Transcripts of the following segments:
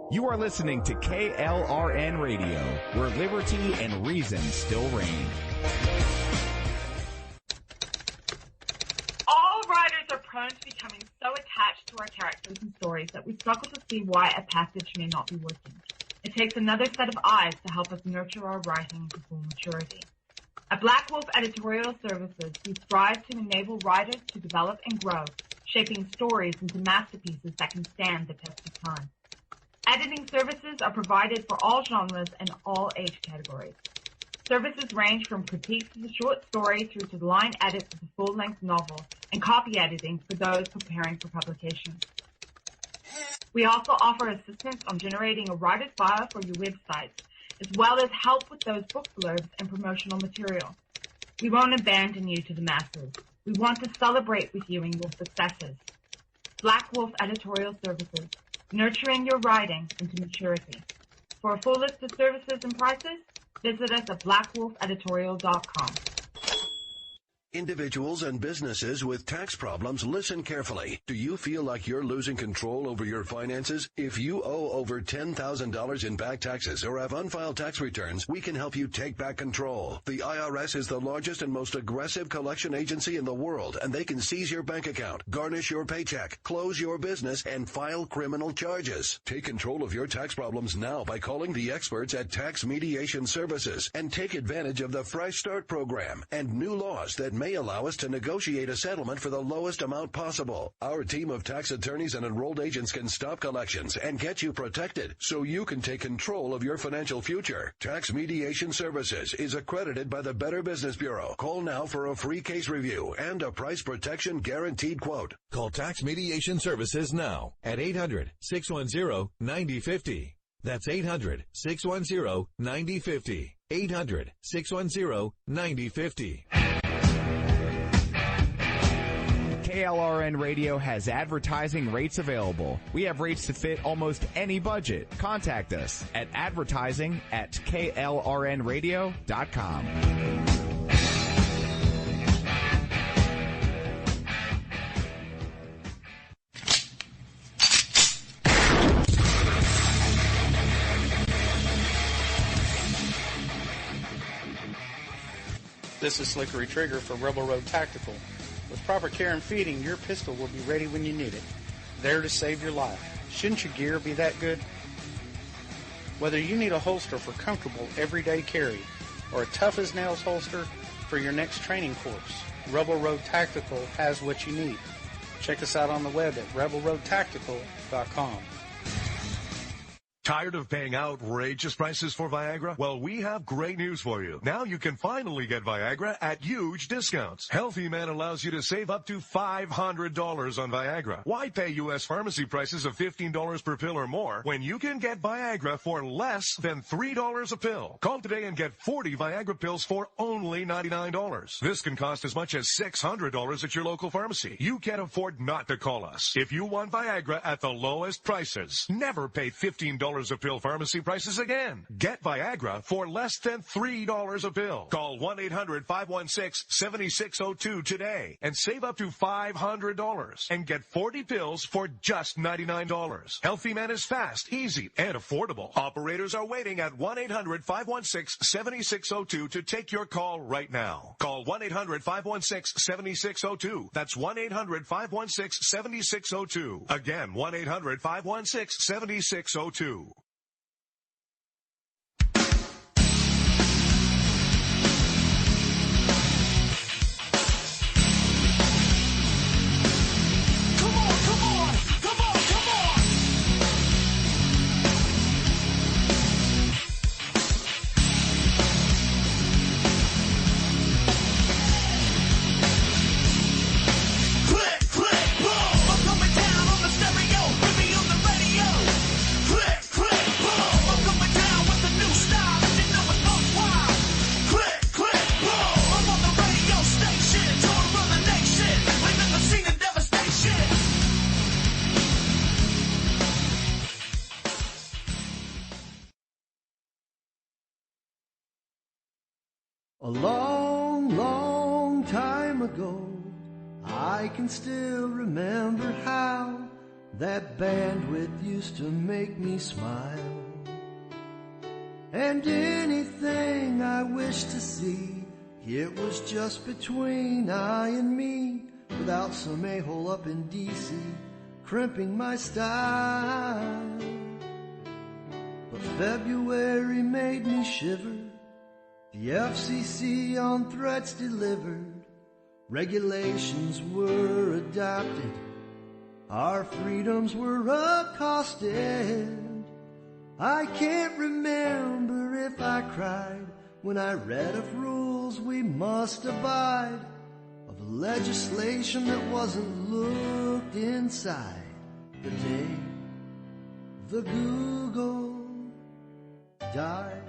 You are listening to KLRN Radio, where liberty and reason still reign. All writers are prone to becoming so attached to our characters and stories that we struggle to see why a passage may not be working. It takes another set of eyes to help us nurture our writing to full maturity. At Black Wolf Editorial Services, we strive to enable writers to develop and grow, shaping stories into masterpieces that can stand the test of time. Editing services are provided for all genres and all age categories. Services range from critiques of the short story through to line edits of the full-length novel and copy editing for those preparing for publication. We also offer assistance on generating a writer's bio for your websites, as well as help with those book blurbs and promotional material. We won't abandon you to the masses. We want to celebrate with you in your successes. Black Wolf Editorial Services, nurturing your writing into maturity. For a full list of services and prices, visit us at blackwolfeditorial.com. Individuals and businesses with tax problems, listen carefully. Do you feel like you're losing control over your finances? If you owe over $10,000 in back taxes or have unfiled tax returns, we can help you take back control. The IRS is the largest and most aggressive collection agency in the world, and they can seize your bank account, garnish your paycheck, close your business, and file criminal charges. Take control of your tax problems now by calling the experts at Tax Mediation Services and take advantage of the Fresh Start program and new laws that may allow us to negotiate a settlement for the lowest amount possible. Our team of tax attorneys and enrolled agents can stop collections and get you protected so you can take control of your financial future. Tax Mediation Services is accredited by the Better Business Bureau. Call now for a free case review and a price protection guaranteed quote. Call Tax Mediation Services now at 800-610-9050. That's 800-610-9050. 800-610-9050. KLRN Radio has advertising rates available. We have rates to fit almost any budget. Contact us at advertising@klrnradio.com. This is Slickery Trigger for Rebel Road Tactical. With proper care and feeding, your pistol will be ready when you need it, there to save your life. Shouldn't your gear be that good? Whether you need a holster for comfortable everyday carry or a tough-as-nails holster for your next training course, Rebel Road Tactical has what you need. Check us out on the web at rebelroadtactical.com. Tired of paying outrageous prices for Viagra? Well, we have great news for you. Now you can finally get Viagra at huge discounts. Healthy Man allows you to save up to $500 on Viagra. Why pay U.S. pharmacy prices of $15 per pill or more when you can get Viagra for less than $3 a pill? Call today and get 40 Viagra pills for only $99. This can cost as much as $600 at your local pharmacy. You can't afford not to call us. If you want Viagra at the lowest prices, never pay $15 a pill pharmacy prices again. Get Viagra for less than $3 a pill. Call 1-800-516-7602 today and save up to $500 and get 40 pills for just $99. Healthy Man is fast, easy, and affordable. Operators are waiting at 1-800-516-7602 to take your call right now. Call 1-800-516-7602. That's 1-800-516-7602. Again, 1-800-516-7602. A long, long time ago, I can still remember how That bandwidth used to make me smile. And anything I wished to see, it was just between I and me, without some a-hole up in D.C. crimping my style. But February made me shiver. The FCC on threats delivered. Regulations were adopted. Our freedoms were accosted. I can't remember if I cried when I read of rules we must abide, of legislation that wasn't looked inside. The day the Google died.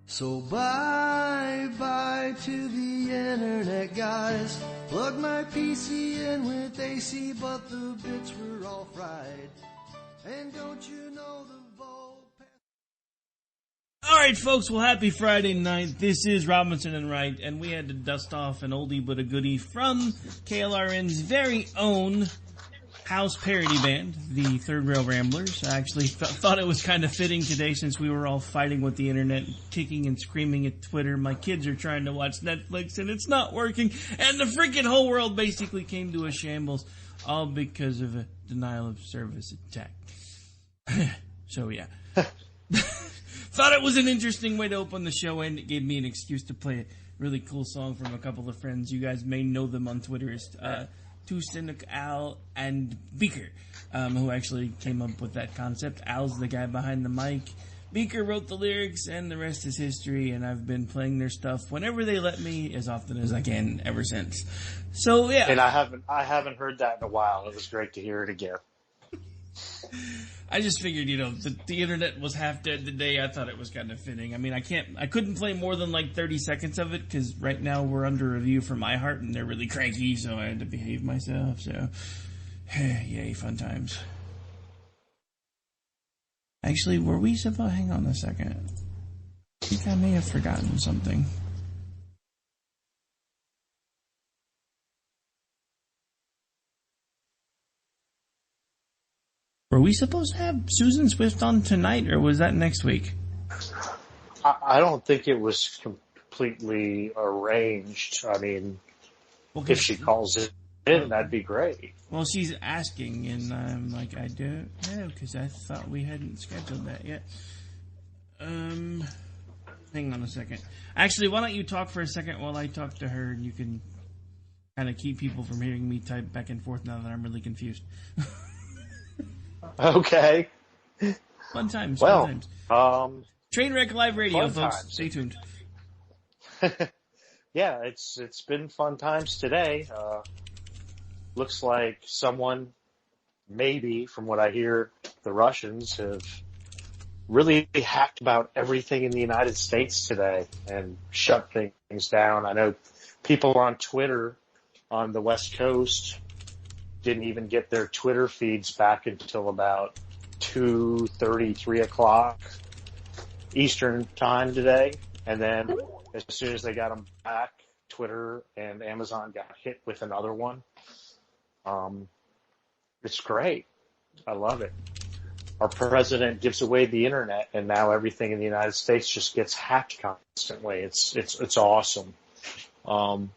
So bye-bye to the internet, guys. Plug my PC in with AC, but the bits were all fried. And don't you know the Volt... All right, folks, well, happy Friday night. This is Robinson and Wright, and we had to dust off an oldie but a goodie from KLRN's very own house parody band, the Third Rail Ramblers. I actually thought it was kind of fitting today since we were all fighting with the internet, kicking and screaming at Twitter. My kids are trying to watch Netflix and it's not working, and the freaking whole world basically came to a shambles, all because of a denial of service attack. So yeah. Thought it was an interesting way to open the show, and it gave me an excuse to play a really cool song from a couple of friends. You guys may know them on Twitter as Tusten, Al, and Beaker, who actually came up with that concept. Al's the guy behind the mic. Beaker wrote the lyrics, and the rest is history, and I've been playing their stuff whenever they let me, as often as I can, ever since. So, yeah. And I haven't heard that in a while. It was great to hear it again. I just figured, the internet was half dead today. I thought it was kind of fitting. I mean, I couldn't play more than like 30 seconds of it because right now we're under review for iHeart and they're really cranky, so I had to behave myself. So, yay, fun times. Actually, were we supposed? Hang on a second. I think I may have forgotten something. Were we supposed to have Susan Swift on tonight, or was that next week? I don't think it was completely arranged. I mean, if she calls it in, that'd be great. Well, she's asking, and I'm like, I don't know, because I thought we hadn't scheduled that yet. Hang on a second. Actually, why don't you talk for a second while I talk to her, and you can kind of keep people from hearing me type back and forth now that I'm really confused. Okay. Fun times. Well, fun times. Trainwreck Live Radio, folks. Times. Stay tuned. Yeah, it's been fun times today. Looks like someone, maybe from what I hear, the Russians have really hacked about everything in the United States today and shut things down. I know people on Twitter on the West Coast didn't even get their Twitter feeds back until about 2:30, 3 o'clock Eastern time today. And then as soon as they got them back, Twitter and Amazon got hit with another one. It's great. I love it. Our president gives away the internet, and now everything in the United States just gets hacked constantly. It's awesome. So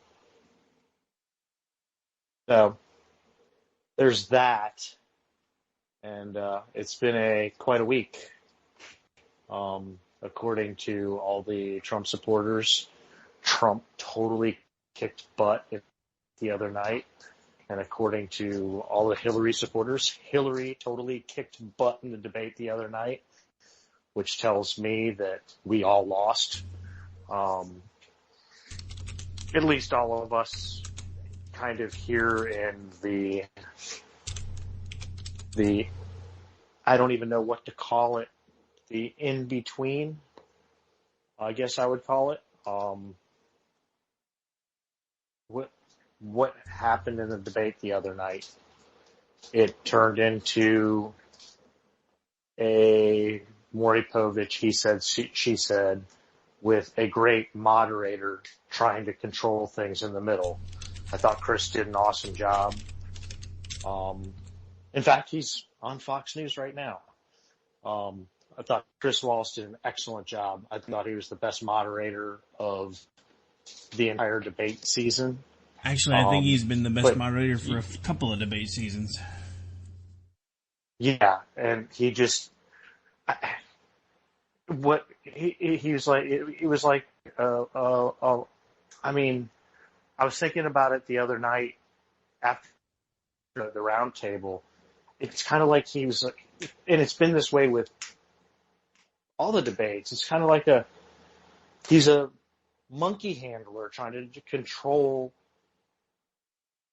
there's that, and it's been quite a week. According to all the Trump supporters, Trump totally kicked butt the other night. And according to all the Hillary supporters, Hillary totally kicked butt in the debate the other night, which tells me that we all lost. At least all of us kind of here in the I don't even know what to call it, the in-between, I guess I would call it. What happened in the debate the other night? It turned into a Maury Povich, he said, she said, with a great moderator trying to control things in the middle. I thought Chris did an awesome job. In fact, he's on Fox News right now. I thought Chris Wallace did an excellent job. I thought he was the best moderator of the entire debate season. Actually, I think he's been the best moderator for a couple of debate seasons. Yeah, and he just he was like. It was like. I mean, I was thinking about it the other night after the round table. It's kind of like he was, and it's been this way with all the debates. It's kind of like he's a monkey handler trying to control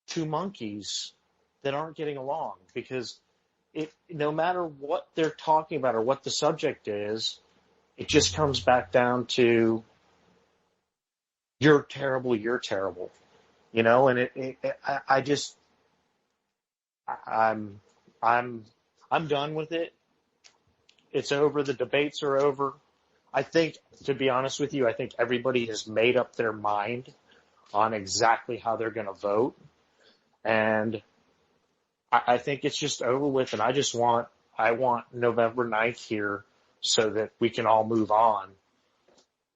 two monkeys that aren't getting along, because no matter what they're talking about or what the subject is, it just comes back down to you're terrible, you know, and I'm done with it. It's over. The debates are over. I think, to be honest with you, I think everybody has made up their mind on exactly how they're going to vote. And I think it's just over with. And I want November 9th here so that we can all move on,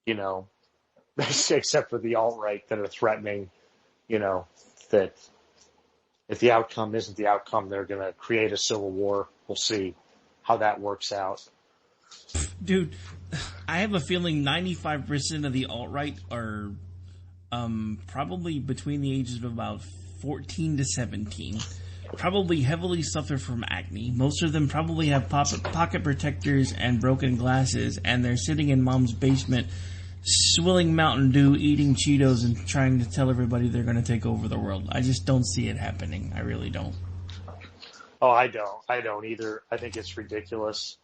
you know, except for the alt-right that are threatening, you know, that if the outcome isn't the outcome, they're going to create a civil war. We'll see how that works out. Dude, I have a feeling 95% of the alt-right are probably between the ages of about 14 to 17. Probably heavily suffer from acne. Most of them probably have pocket protectors and broken glasses, and they're sitting in mom's basement swilling Mountain Dew, eating Cheetos, and trying to tell everybody they're going to take over the world. I just don't see it happening. I really don't. Oh, I don't either. I think it's ridiculous.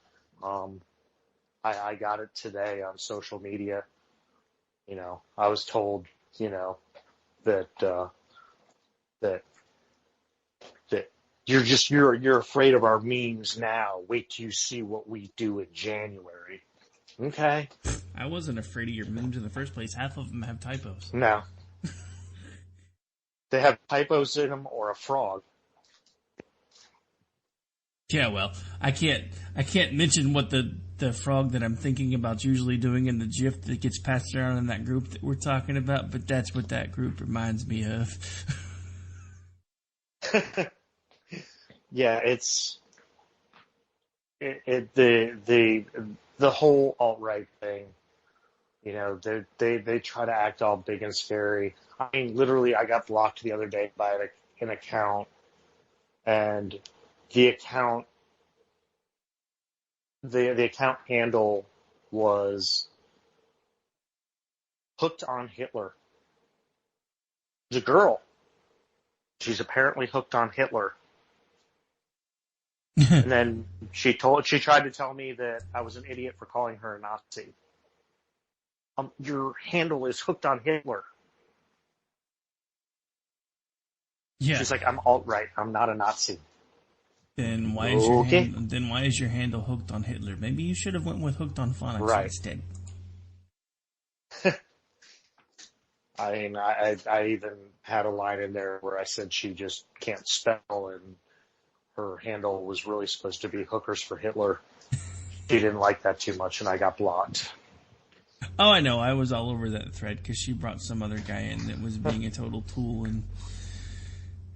I got it today on social media. You know, I was told, you know, that you're afraid of our memes now. Wait till you see what we do in January. Okay. I wasn't afraid of your memes in the first place. Half of them have typos. No. They have typos in them or a frog. Yeah, well, I can't mention what the frog that I'm thinking about usually doing in the GIF that gets passed around in that group that we're talking about, but that's what that group reminds me of. Yeah, it's the whole alt-right thing. You know, they try to act all big and scary. I mean, literally, I got blocked the other day by an account, and the account handle was hooked on Hitler. It's a girl. She's apparently hooked on Hitler. And then she tried to tell me that I was an idiot for calling her a Nazi. Your handle is hooked on Hitler. Yeah. She's like, I'm alt-right. I'm not a Nazi. Then why is your handle hooked on Hitler? Maybe you should have went with hooked on phonics instead. I mean, I even had a line in there where I said she just can't spell, and her handle was really supposed to be hookers for Hitler. She didn't like that too much, and I got blocked. Oh, I know. I was all over that thread because she brought some other guy in that was being a total tool, and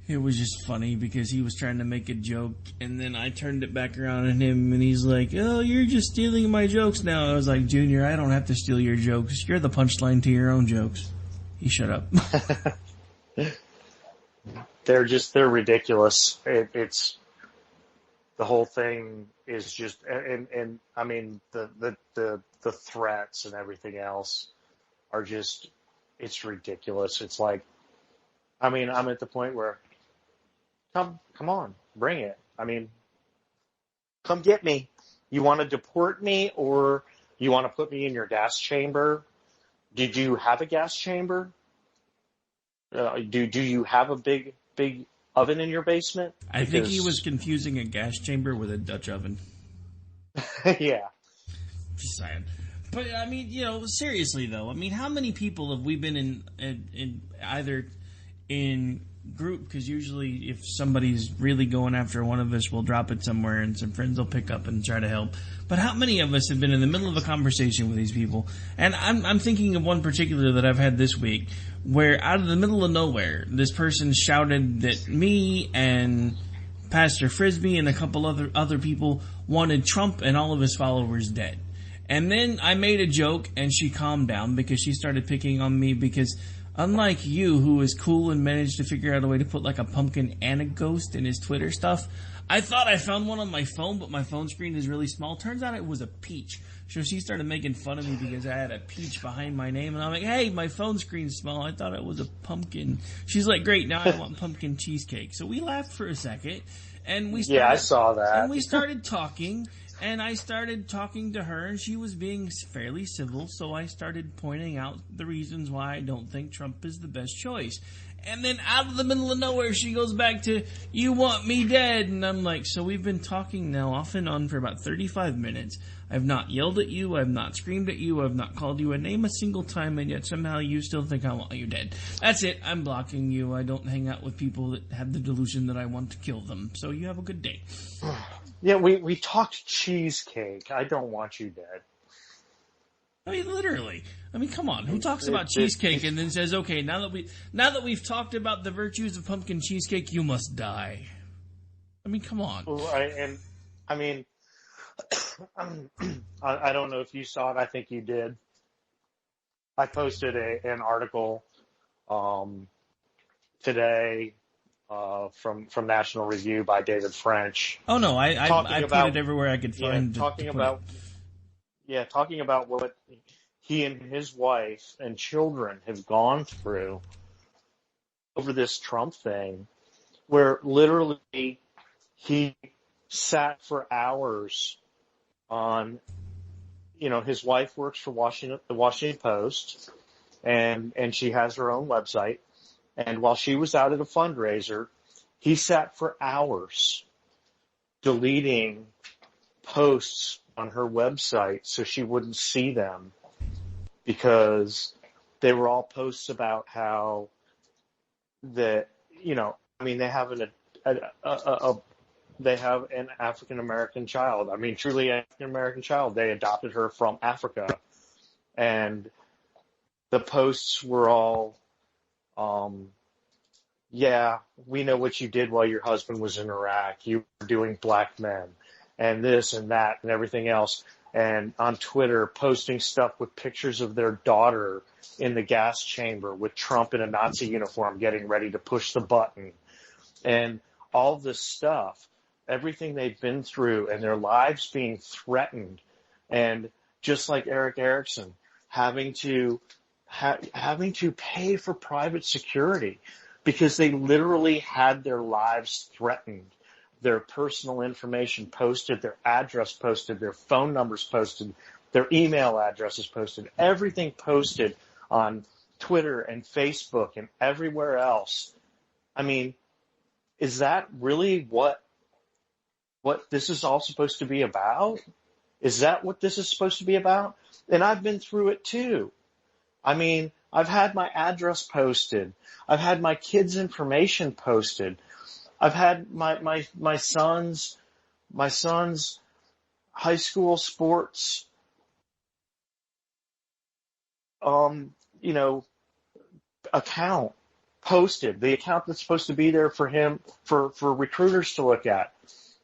it was just funny because he was trying to make a joke, and then I turned it back around on him, and he's like, "Oh, you're just stealing my jokes now." I was like, "Junior, I don't have to steal your jokes. You're the punchline to your own jokes." He shut up. They're ridiculous. It's the whole thing is just, and I mean the threats and everything else are just, it's ridiculous. It's like, I mean, I'm at the point where, come on, bring it. I mean, come get me. You want to deport me, or you want to put me in your gas chamber? Did you have a gas chamber? Do you have a big oven in your basement? I think he was confusing a gas chamber with a Dutch oven. Yeah. Just saying. But, I mean, you know, seriously, though, I mean, how many people have we been in either in group, because usually if somebody's really going after one of us, we'll drop it somewhere and some friends will pick up and try to help. But how many of us have been in the middle of a conversation with these people? And I'm thinking of one particular that I've had this week, where out of the middle of nowhere, this person shouted that me and Pastor Frisbee and a couple other people wanted Trump and all of his followers dead. And then I made a joke and she calmed down because she started picking on me because unlike you, who is cool and managed to figure out a way to put like a pumpkin and a ghost in his Twitter stuff, I thought I found one on my phone, but my phone screen is really small. Turns out it was a peach. So she started making fun of me because I had a peach behind my name. And I'm like, hey, my phone screen's small. I thought it was a pumpkin. She's like, great, now I want pumpkin cheesecake. So we laughed for a second. And we started, yeah, I saw that. And we started talking. And I started talking to her, and she was being fairly civil, so I started pointing out the reasons why I don't think Trump is the best choice. And then out of the middle of nowhere, she goes back to, you want me dead. And I'm like, so we've been talking now off and on for about 35 minutes. I've not yelled at you. I've not screamed at you. I've not called you a name a single time, and yet somehow you still think I want you dead. That's it. I'm blocking you. I don't hang out with people that have the delusion that I want to kill them. So you have a good day. Yeah, we talked cheesecake. I don't want you dead. I mean, literally. I mean, come on. Who talks about cheesecake and then says, okay, now that we've talked about the virtues of pumpkin cheesecake, you must die? I mean, come on. Right, and I mean, I don't know if you saw it. I think you did. I posted an article today from National Review by David French. Oh no, I put it everywhere I could find. Talking about what he and his wife and children have gone through over this Trump thing, where literally he sat for hours on, his wife works for the Washington Post, and she has her own website. And while she was out at a fundraiser, he sat for hours deleting posts on her website so she wouldn't see them, because they were all posts about how they have they have an African American child. I mean, truly African American child. They adopted her from Africa, and the posts were all, yeah, we know what you did while your husband was in Iraq. You were doing black men and this and that and everything else. And on Twitter, posting stuff with pictures of their daughter in the gas chamber with Trump in a Nazi uniform getting ready to push the button. And all this stuff, everything they've been through and their lives being threatened. And just like Eric Erickson, having to pay for private security because they literally had their lives threatened. Their personal information posted, their address posted, their phone numbers posted, their email addresses posted, everything posted on Twitter and Facebook and everywhere else. I mean, is that really what this is all supposed to be about? Is that what this is supposed to be about? And I've been through it too. I mean, I've had my address posted. I've had my kids' information posted. I've had my son's high school sports, account posted, the account that's supposed to be there for him, for recruiters to look at.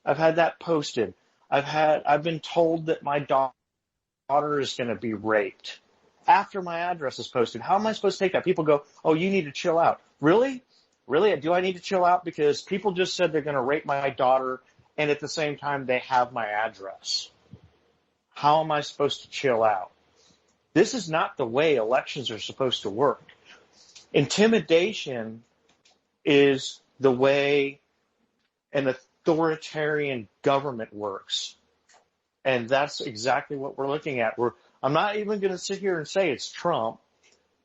I've had that posted. I've been told that my daughter is going to be raped after my address is posted. How am I supposed to take that? People go, oh, you need to chill out. Really? Really? Do I need to chill out? Because people just said they're going to rape my daughter, and at the same time they have my address. How am I supposed to chill out? This is not the way elections are supposed to work. Intimidation is the way an authoritarian government works. And that's exactly what we're looking at. I'm not even going to sit here and say it's Trump,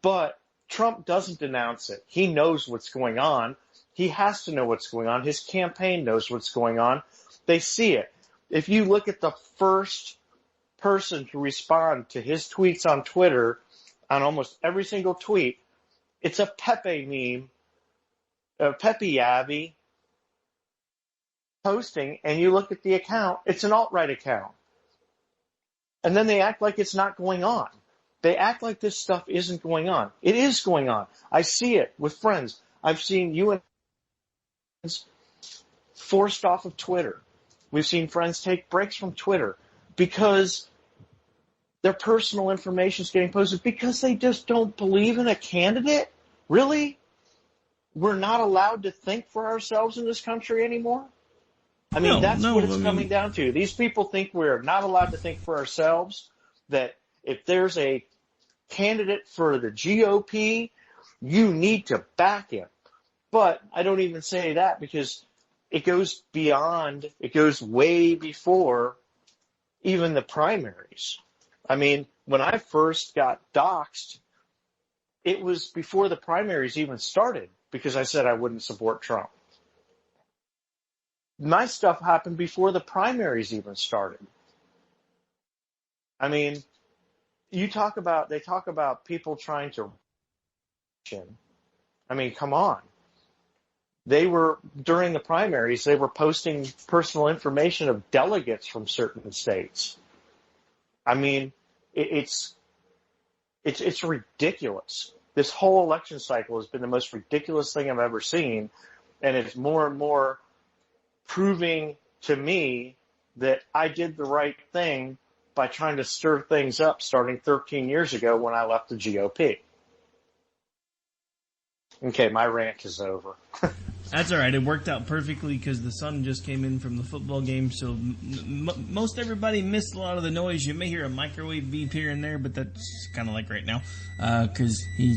but Trump doesn't denounce it. He knows what's going on. He has to know what's going on. His campaign knows what's going on. They see it. If you look at the first person to respond to his tweets on Twitter, on almost every single tweet, it's a Pepe meme Pepe Abbey posting, and you look at the account, it's an alt-right account. And then they act like it's not going on. They act like this stuff isn't going on. It is going on. I see it with friends. I've seen you and friends forced off of Twitter. We've seen friends take breaks from Twitter because their personal information is getting posted because they just don't believe in a candidate. Really? We're not allowed to think for ourselves in this country anymore? I mean, that's what it's coming down to. These people think we're not allowed to think for ourselves, that if there's a candidate for the GOP, you need to back him. But I don't even say that because it goes beyond, it goes way before even the primaries. I mean, when I first got doxxed, it was before the primaries even started because I said I wouldn't support Trump. My stuff happened before the primaries even started. I mean, they talk about people trying to, I mean, come on. During the primaries, they were posting personal information of delegates from certain states. I mean, it's ridiculous. This whole election cycle has been the most ridiculous thing I've ever seen, and it's more and more proving to me that I did the right thing by trying to stir things up starting 13 years ago when I left the GOP. Okay, my rant is over. That's all right. It worked out perfectly because the sun just came in from the football game, so most everybody missed a lot of the noise. You may hear a microwave beep here and there, but that's kind of like right now because he,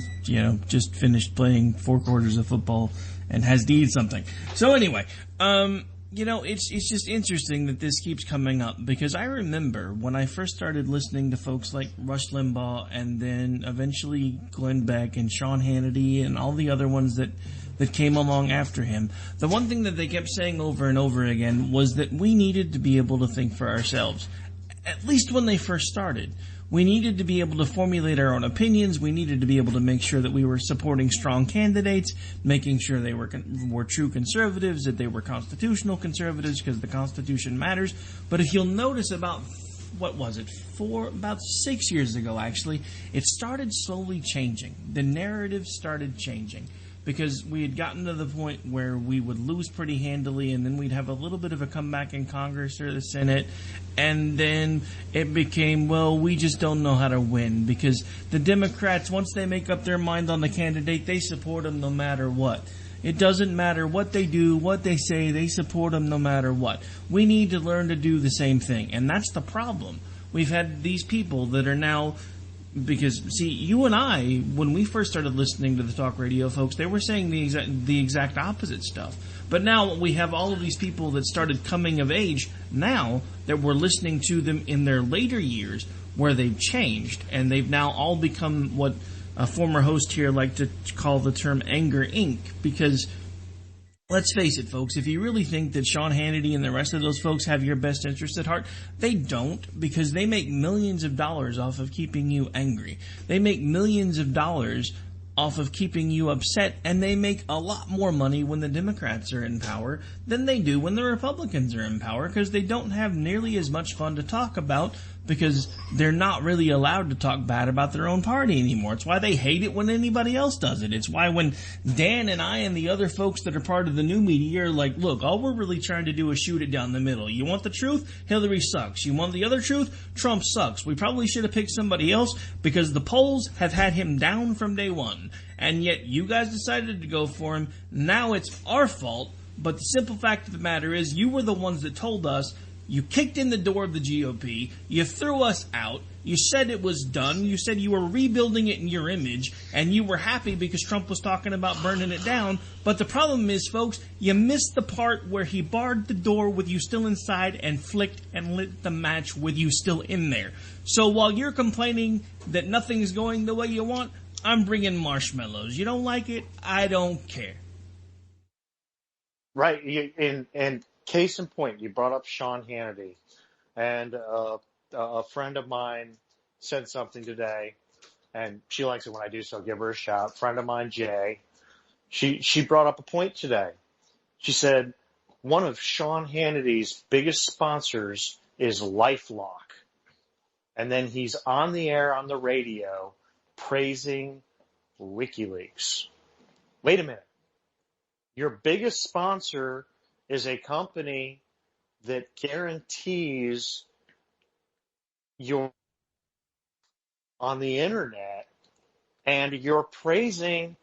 just finished playing 4 quarters of football and has to eat something. So anyway, it's just interesting that this keeps coming up because I remember when I first started listening to folks like Rush Limbaugh and then eventually Glenn Beck and Sean Hannity and all the other ones that came along after him, the one thing that they kept saying over and over again was that we needed to be able to think for ourselves. At least when they first started. We needed to be able to formulate our own opinions. We needed to be able to make sure that we were supporting strong candidates, making sure they were true conservatives, that they were constitutional conservatives because the Constitution matters. But if you'll notice about 6 years ago, actually, it started slowly changing. The narrative started changing. Because we had gotten to the point where we would lose pretty handily, and then we'd have a little bit of a comeback in Congress or the Senate, and then it became, well, we just don't know how to win, because the Democrats, once they make up their mind on the candidate, they support them no matter what. It doesn't matter what they do, what they say, they support them no matter what. We need to learn to do the same thing, and that's the problem. We've had these people that are now... Because, see, you and I, when we first started listening to the talk radio folks, they were saying the exact opposite stuff. But now we have all of these people that started coming of age now that we're listening to them in their later years where they've changed. And they've now all become what a former host here liked to call the term Anger Inc. Because... let's face it, folks, if you really think that Sean Hannity and the rest of those folks have your best interest at heart, they don't, because they make millions of dollars off of keeping you angry. They make millions of dollars off of keeping you upset, and they make a lot more money when the Democrats are in power than they do when the Republicans are in power, because they don't have nearly as much fun to talk about because they're not really allowed to talk bad about their own party anymore. It's why they hate it when anybody else does it. It's why when Dan and I and the other folks that are part of the new media are like, look, all we're really trying to do is shoot it down the middle. You want the truth? Hillary sucks. You want the other truth? Trump sucks. We probably should have picked somebody else because the polls have had him down from day one. And yet you guys decided to go for him. Now it's our fault. But the simple fact of the matter is you were the ones that told us. You kicked in the door of the GOP. You threw us out. You said it was done. You said you were rebuilding it in your image. And you were happy because Trump was talking about burning it down. But the problem is, folks, you missed the part where he barred the door with you still inside and flicked and lit the match with you still in there. So while you're complaining that nothing's going the way you want, I'm bringing marshmallows. You don't like it? I don't care. Right. And case in point, you brought up Sean Hannity, and a friend of mine said something today, and she likes it when I do, so I'll give her a shout. Friend of mine, Jay, She brought up a point today. She said one of Sean Hannity's biggest sponsors is LifeLock. And then he's on the air on the radio praising WikiLeaks. Wait a minute. Your biggest sponsor is a company that guarantees you're on the internet, and you're praising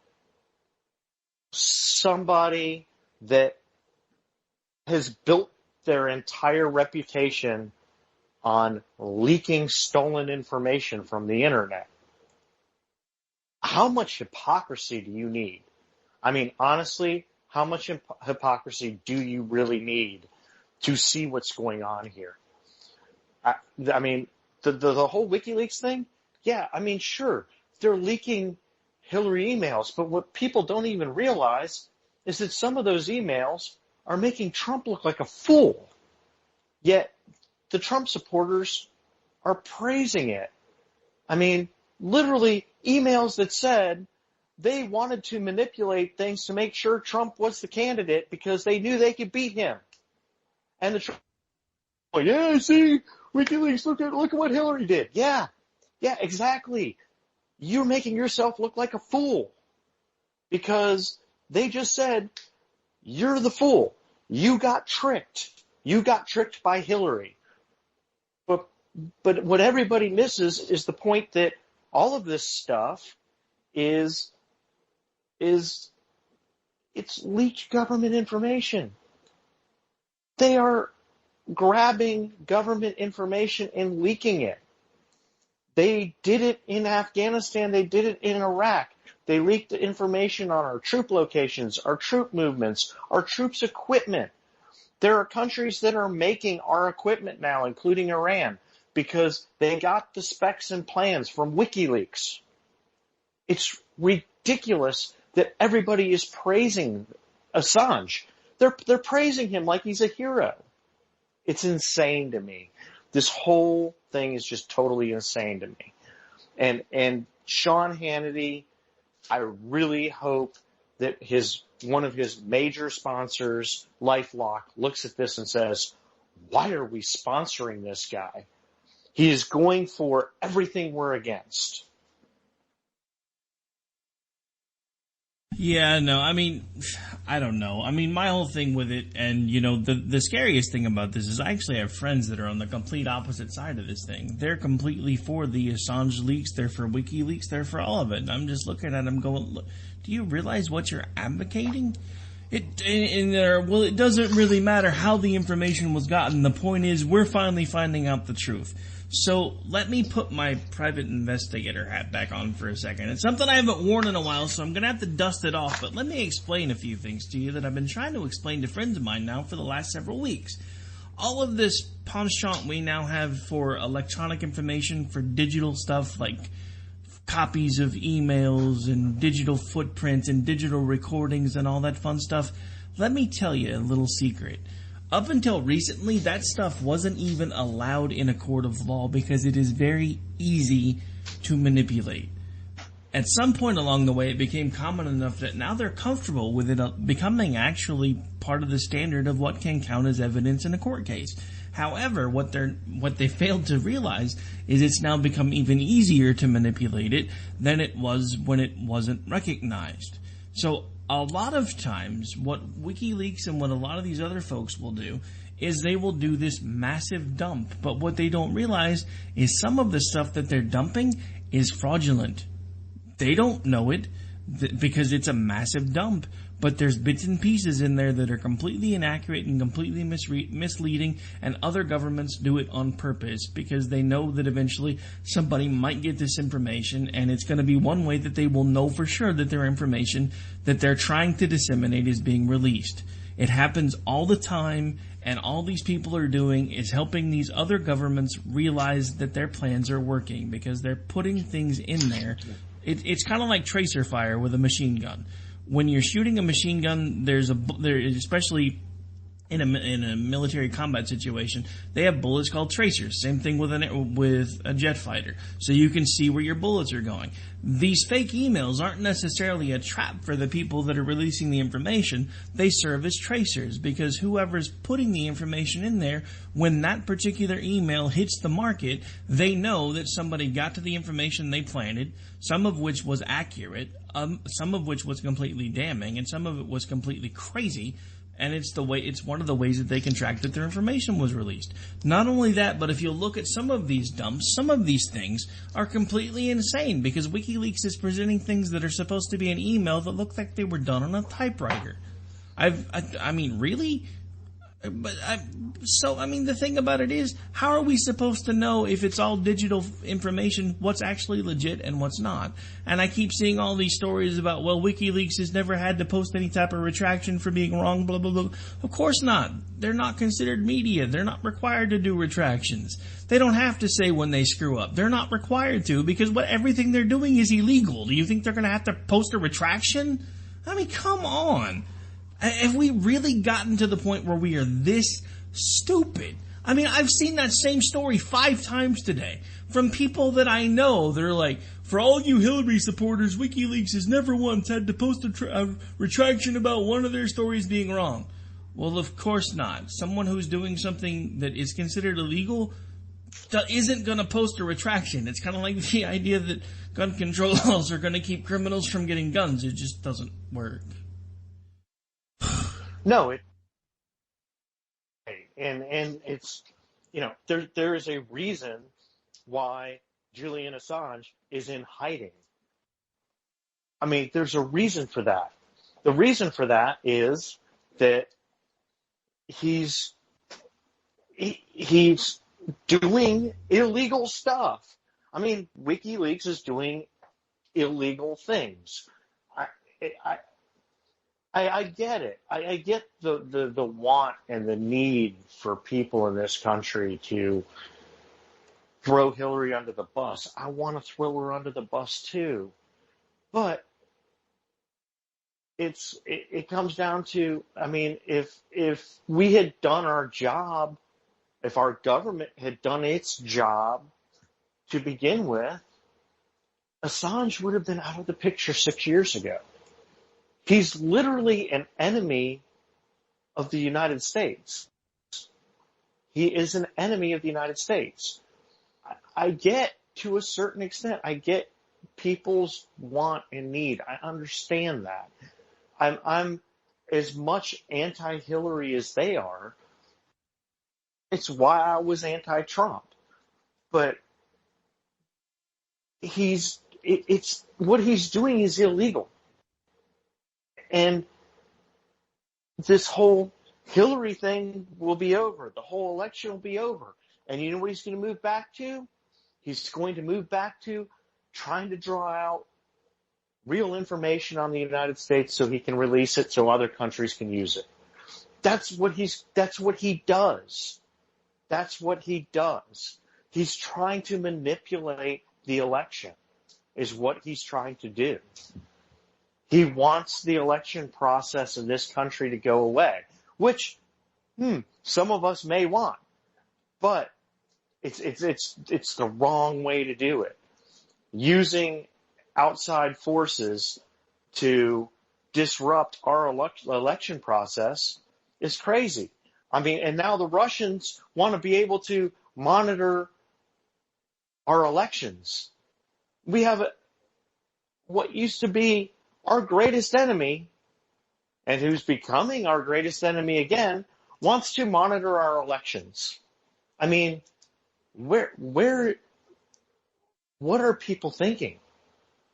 somebody that has built their entire reputation on leaking stolen information from the internet. How much hypocrisy do you need? I mean, honestly, how much hypocrisy do you really need to see what's going on here? I mean, the whole WikiLeaks thing, yeah, I mean, sure, they're leaking Hillary emails, but what people don't even realize is that some of those emails are making Trump look like a fool. Yet the Trump supporters are praising it. I mean, literally emails that said they wanted to manipulate things to make sure Trump was the candidate because they knew they could beat him. And the Trump, yeah, see, WikiLeaks, look at what Hillary did. Yeah, exactly. You're making yourself look like a fool because they just said you're the fool. You got tricked. You got tricked by Hillary. But what everybody misses is the point that all of this stuff is it's leaked government information. They are grabbing government information and leaking it. They did it in Afghanistan. They did it in Iraq. They leaked the information on our troop locations, our troop movements, our troops' equipment. There are countries that are making our equipment now, including Iran, because they got the specs and plans from WikiLeaks. It's ridiculous that everybody is praising Assange. They're praising him like he's a hero. It's insane to me. This whole thing is just totally insane to me. And Sean Hannity, I really hope that one of his major sponsors, LifeLock, looks at this and says, why are we sponsoring this guy? He is going for everything we're against. Yeah, no, I mean, I don't know. I mean, my whole thing with it, and, you know, the scariest thing about this is I actually have friends that are on the complete opposite side of this thing. They're completely for the Assange leaks. They're for WikiLeaks. They're for all of it. And I'm just looking at them going, look, do you realize what you're advocating? Well, it doesn't really matter how the information was gotten. The point is we're finally finding out the truth. So let me put my private investigator hat back on for a second. It's something I haven't worn in a while, so I'm going to have to dust it off. But let me explain a few things to you that I've been trying to explain to friends of mine now for the last several weeks. All of this penchant we now have for electronic information, for digital stuff like copies of emails and digital footprints and digital recordings and all that fun stuff, let me tell you a little secret. Up until recently, that stuff wasn't even allowed in a court of law because it is very easy to manipulate. At some point along the way, it became common enough that now they're comfortable with it becoming actually part of the standard of what can count as evidence in a court case. However, what they failed to realize is it's now become even easier to manipulate it than it was when it wasn't recognized. So a lot of times, what WikiLeaks and what a lot of these other folks will do is they will do this massive dump. But what they don't realize is some of the stuff that they're dumping is fraudulent. They don't know it because it's a massive dump. But there's bits and pieces in there that are completely inaccurate and completely misleading, and other governments do it on purpose because they know that eventually somebody might get this information, and it's going to be one way that they will know for sure that their information that they're trying to disseminate is being released. It happens all the time, and all these people are doing is helping these other governments realize that their plans are working because they're putting things in there. It's kind of like tracer fire with a machine gun. When you're shooting a machine gun, especially in a military combat situation, they have bullets called tracers. Same thing with a jet fighter. So you can see where your bullets are going. These fake emails aren't necessarily a trap for the people that are releasing the information. They serve as tracers, because whoever's putting the information in there, when that particular email hits the market, they know that somebody got to the information they planted, some of which was accurate, some of which was completely damning, and some of it was completely crazy. And it's one of the ways that they can track that their information was released. Not only that, but if you look at some of these dumps, some of these things are completely insane, because WikiLeaks is presenting things that are supposed to be an email that look like they were done on a typewriter. I mean, really? But the thing about it is, how are we supposed to know if it's all digital information, what's actually legit and what's not? And I keep seeing all these stories about, well, WikiLeaks has never had to post any type of retraction for being wrong, blah, blah, blah. Of course not. They're not considered media. They're not required to do retractions. They don't have to say when they screw up. They're not required to, because everything they're doing is illegal. Do you think they're going to have to post a retraction? I mean, come on. Have we really gotten to the point where we are this stupid? I mean, I've seen that same story 5 times today from people that I know. They're like, for all you Hillary supporters, WikiLeaks has never once had to post a retraction about one of their stories being wrong. Well, of course not. Someone who's doing something that is considered illegal isn't going to post a retraction. It's kind of like the idea that gun control laws are going to keep criminals from getting guns. It just doesn't work. No, and it's, there is a reason why Julian Assange is in hiding. I mean, there's a reason for that. The reason for that is that he's doing illegal stuff. I mean, WikiLeaks is doing illegal things. I get it. I get the want and the need for people in this country to throw Hillary under the bus. I want to throw her under the bus too. But it comes down to, I mean, if we had done our job, if our government had done its job to begin with, Assange would have been out of the picture 6 years ago. He's literally an enemy of the United States. He is an enemy of the United States. I get, to a certain extent, I get people's want and need. I understand that. I'm as much anti-Hillary as they are. It's why I was anti-Trump. But it's what he's doing is illegal. And this whole Hillary thing will be over. The whole election will be over. And you know what he's going to move back to? He's going to move back to trying to draw out real information on the United States so he can release it so other countries can use it. That's what he does. That's what he does. He's trying to manipulate the election, is what he's trying to do. He wants the election process in this country to go away, which some of us may want, but it's the wrong way to do it. Using outside forces to disrupt our election process is crazy. I mean, and now the Russians want to be able to monitor our elections. We have what used to be our greatest enemy, and who's becoming our greatest enemy again, wants to monitor our elections. I mean, what are people thinking?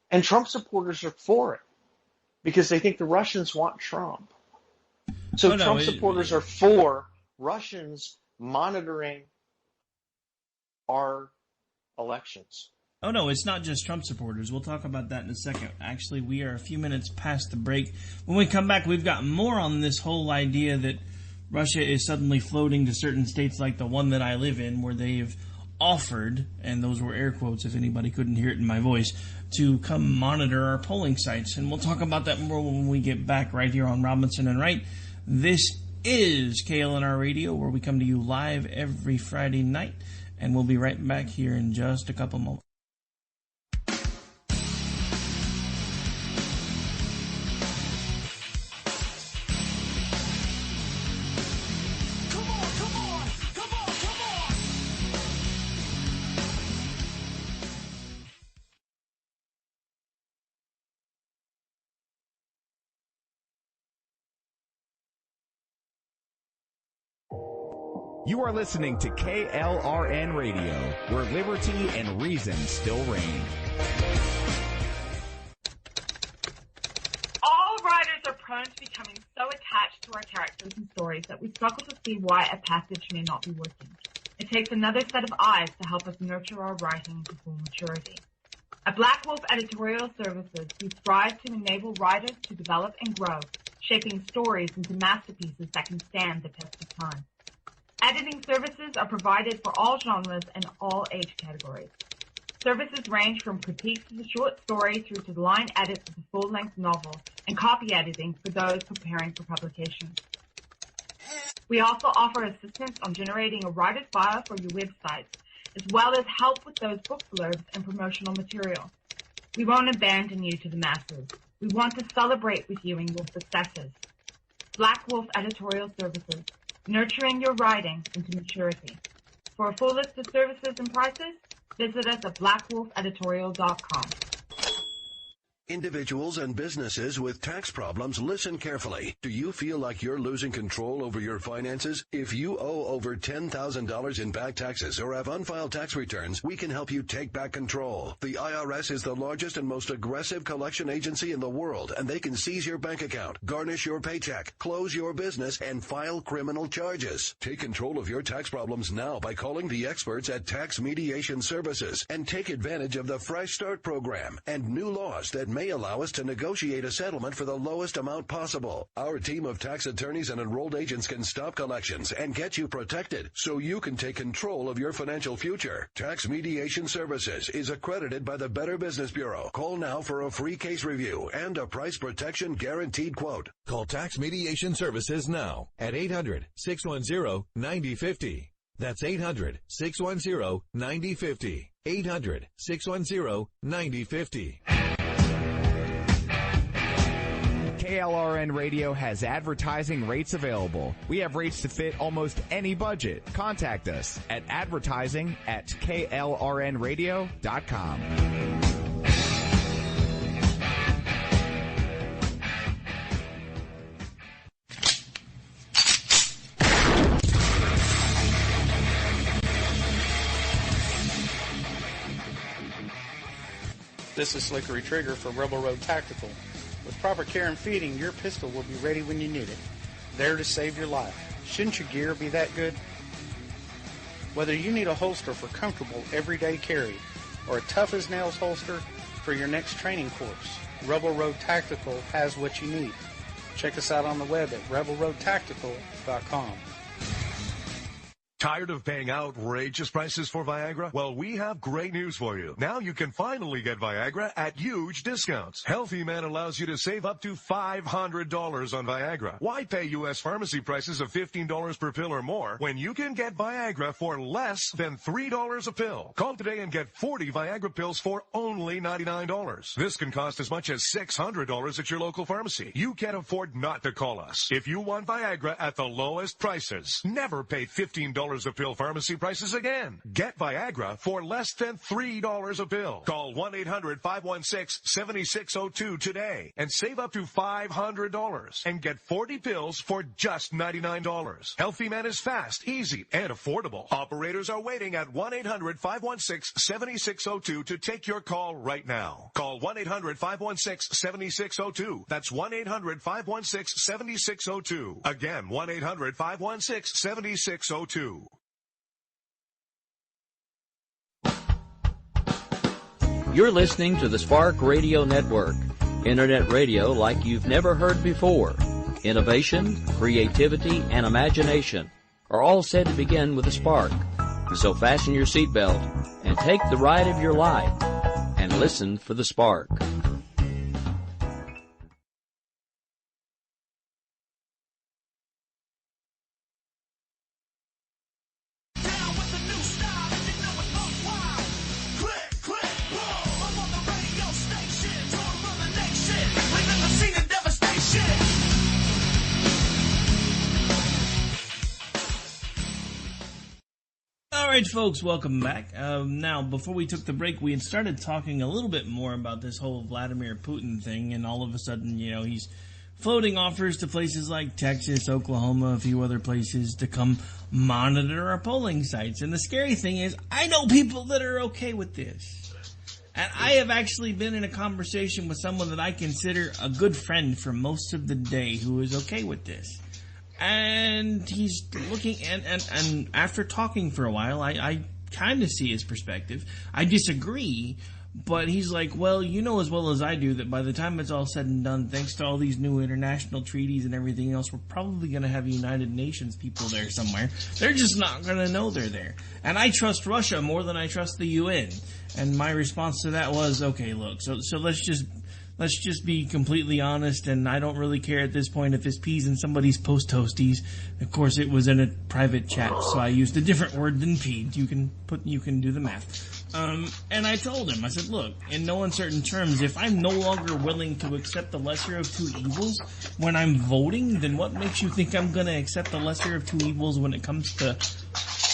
And Trump supporters are for it because they think the Russians want Trump. So Trump supporters are for Russians monitoring our elections. Oh, no, it's not just Trump supporters. We'll talk about that in a second. Actually, we are a few minutes past the break. When we come back, we've got more on this whole idea that Russia is suddenly floating to certain states like the one that I live in, where they've offered, and those were air quotes if anybody couldn't hear it in my voice, to come monitor our polling sites. And we'll talk about that more when we get back right here on Robinson and Wright. This is KLNR Radio, where we come to you live every Friday night, and we'll be right back here in just a couple moments. You are listening to KLRN Radio, where liberty and reason still reign. All writers are prone to becoming so attached to our characters and stories that we struggle to see why a passage may not be working. It takes another set of eyes to help us nurture our writing to full maturity. At Black Wolf Editorial Services, we strive to enable writers to develop and grow, shaping stories into masterpieces that can stand the test of time. Editing services are provided for all genres and all age categories. Services range from critiques of the short story through to the line edits of the full-length novel and copy editing for those preparing for publication. We also offer assistance on generating a writer's bio for your websites, as well as help with those book blurbs and promotional material. We won't abandon you to the masses. We want to celebrate with you in your successes. Black Wolf Editorial Services, nurturing your writing into maturity. For a full list of services and prices, visit us at blackwolfeditorial.com. Individuals and businesses with tax problems, listen carefully. Do you feel like you're losing control over your finances? If you owe over $10,000 in back taxes or have unfiled tax returns, we can help you take back control. The IRS is the largest and most aggressive collection agency in the world, and they can seize your bank account, garnish your paycheck, close your business, and file criminal charges. Take control of your tax problems now by calling the experts at Tax Mediation Services and take advantage of the Fresh Start program and new laws that may allow us to negotiate a settlement for the lowest amount possible. Our team of tax attorneys and enrolled agents can stop collections and get you protected so you can take control of your financial future. Tax Mediation Services is accredited by the Better Business Bureau. Call now for a free case review and a price protection guaranteed quote. Call Tax Mediation Services now at 800-610-9050. That's 800-610-9050. 800-610-9050. KLRN Radio has advertising rates available. We have rates to fit almost any budget. Contact us at advertising@klrnradio.com. This is Slickery Trigger for Rebel Road Tactical. With proper care and feeding, your pistol will be ready when you need it, there to save your life. Shouldn't your gear be that good? Whether you need a holster for comfortable everyday carry or a tough-as-nails holster for your next training course, Rebel Road Tactical has what you need. Check us out on the web at rebelroadtactical.com. Tired of paying outrageous prices for Viagra? Well, we have great news for you. Now you can finally get Viagra at huge discounts. Healthy Man allows you to save up to $500 on Viagra. Why pay U.S. pharmacy prices of $15 per pill or more when you can get Viagra for less than $3 a pill? Call today and get 40 Viagra pills for only $99. This can cost as much as $600 at your local pharmacy. You can't afford not to call us. If you want Viagra at the lowest prices, never pay $15 a pill pharmacy prices again. Get Viagra for less than $3 a pill. Call 1-800-516-7602 today and save up to $500 and get 40 pills for just $99. Healthy Man is fast, easy, and affordable. Operators are waiting at 1-800-516-7602 to take your call right now. Call 1-800-516-7602. That's 1-800-516-7602. Again, 1-800-516-7602. You're listening to the Spark Radio Network, internet radio like you've never heard before. Innovation, creativity, and imagination are all said to begin with a spark. So fasten your seatbelt and take the ride of your life and listen for the spark. right, folks, welcome back. Now, before we took the break, we had started talking a little bit more about this whole Vladimir Putin thing, and all of a sudden, he's floating offers to places like Texas, Oklahoma, a few other places to come monitor our polling sites. And the scary thing is, I know people that are okay with this. And I have actually been in a conversation with someone that I consider a good friend for most of the day who is okay with this. And he's looking, and after talking for a while, I kind of see his perspective. I disagree, but he's like, well, you know as well as I do that by the time it's all said and done, thanks to all these new international treaties and everything else, we're probably going to have United Nations people there somewhere. They're just not going to know they're there. And I trust Russia more than I trust the UN. And my response to that was, okay, look, so let's just be completely honest, and I don't really care at this point if this peas in somebody's post toasties. Of course, it was in a private chat, so I used a different word than peed. You can do the math. And I told him, I said, look, in no uncertain terms, if I'm no longer willing to accept the lesser of two evils when I'm voting, then what makes you think I'm going to accept the lesser of two evils when it comes to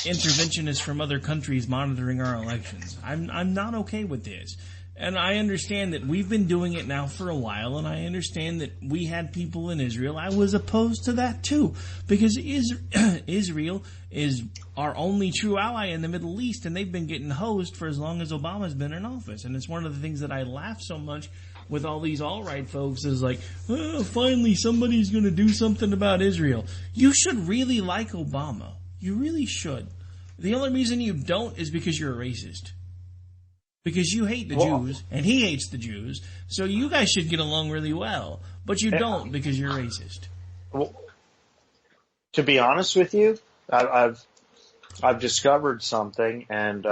interventionists from other countries monitoring our elections? I'm not okay with this. And I understand that we've been doing it now for a while, and I understand that we had people in Israel. I was opposed to that too, because Israel is our only true ally in the Middle East, and they've been getting hosed for as long as Obama's been in office. And it's one of the things that I laugh so much with all these alt-right folks is like, oh, finally somebody's going to do something about Israel. You should really like Obama. You really should. The only reason you don't is because you're a racist. Because you hate the Jews, and he hates the Jews, so you guys should get along really well. But you don't because you're racist. Well, to be honest with you, I've discovered something, and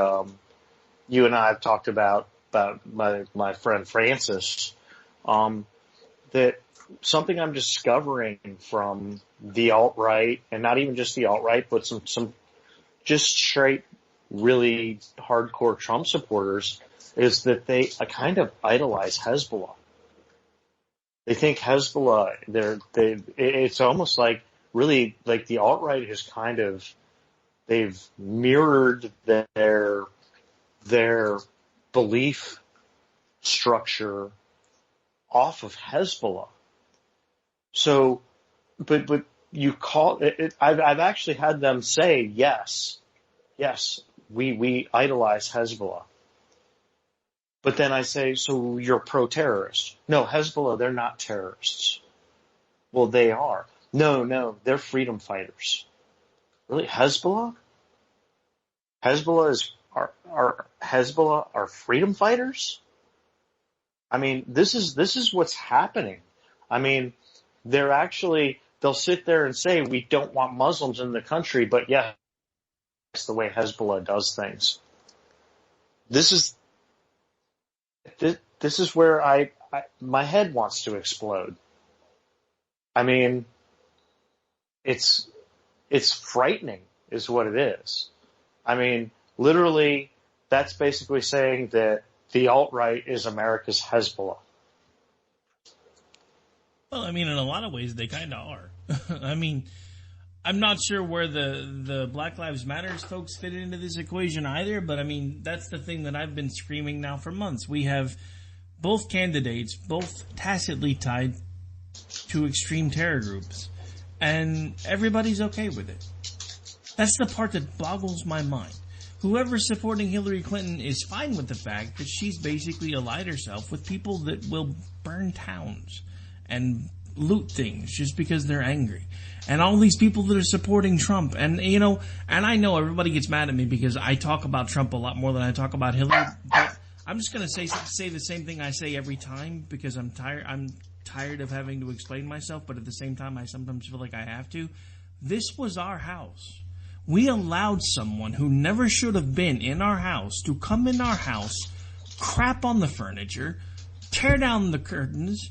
you and I have talked about my friend Francis, that something I'm discovering from the alt-right, and not even just the alt-right, but some just straight really hardcore Trump supporters, is that they kind of idolize Hezbollah. They think Hezbollah, it's almost like really like the alt-right has kind of, they've mirrored their belief structure off of Hezbollah. So, but you call it, I've actually had them say, yes, we idolize Hezbollah. But then I say, so you're pro-terrorist. No, Hezbollah, they're not terrorists. Well, they are. No, they're freedom fighters. Really? Hezbollah? Hezbollah are freedom fighters? I mean, this is what's happening. I mean, they'll sit there and say, we don't want Muslims in the country, but yeah, that's the way Hezbollah does things. This is where my head wants to explode. I mean, it's frightening is what it is. I mean, literally, that's basically saying that the alt-right is America's Hezbollah. Well, I mean, in a lot of ways, they kind of are. I mean, I'm not sure where the Black Lives Matters folks fit into this equation either, but I mean, that's the thing that I've been screaming now for months. We have both candidates, both tacitly tied to extreme terror groups, and everybody's okay with it. That's the part that boggles my mind. Whoever's supporting Hillary Clinton is fine with the fact that she's basically allied herself with people that will burn towns and loot things just because they're angry. And all these people that are supporting Trump. And, and I know everybody gets mad at me because I talk about Trump a lot more than I talk about Hillary. But I'm just going to say the same thing I say every time because I'm tired of having to explain myself. But at the same time, I sometimes feel like I have to. This was our house. We allowed someone who never should have been in our house to come in our house, crap on the furniture, tear down the curtains,